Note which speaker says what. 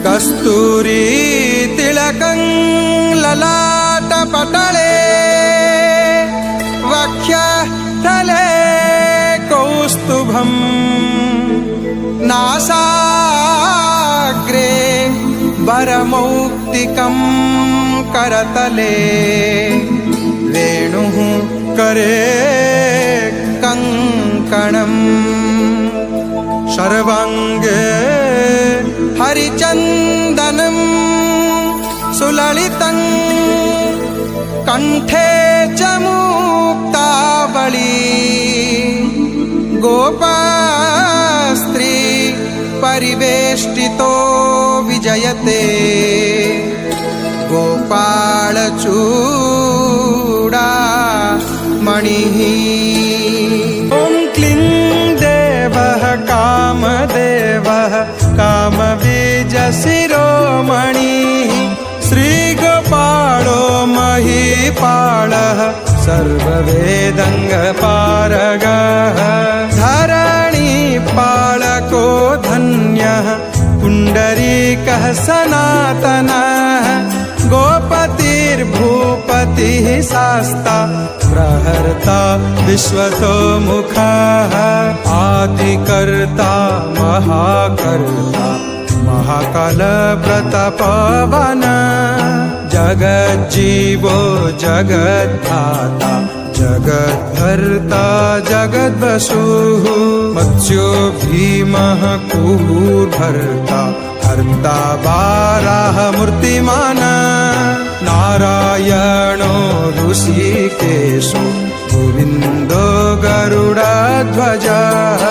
Speaker 1: कस्तूरी तिलकं ललाटपटले वक्षस्थले कौस्तुभं नासाग्रे वरमौक्तिकं करतले वेणुः करे कङ्कणम् सर्वाङ्गे हरिचन्दनं सुललितं कण्ठे च मुक्तावली गोपस्त्री परिवेष्टितो विजयते गोपालचूडा मणिः ॐ क्लीं देवः कामदेवः कामबीजशिरोमणिः श्रीगोपालो महीपालः सर्ववेदङ्गपारगः धरणीपालको धन्यः पुण्डरीकः सनातनः गोपतिर्भूपतिः शास्ता प्रहर्ता विश्वतोमुखः आदिकर्ता महाकर्ता महाकालप्रतापवान् जगज्जीवो जगद्धाता जगद्भर्ता जगद्वसुः मत्स्यो भीमः कुर्भर्ता हर्ता वाराहमूर्तिमान् नारायणो ऋषिकेशो गोविन्दो गरुडध्वजः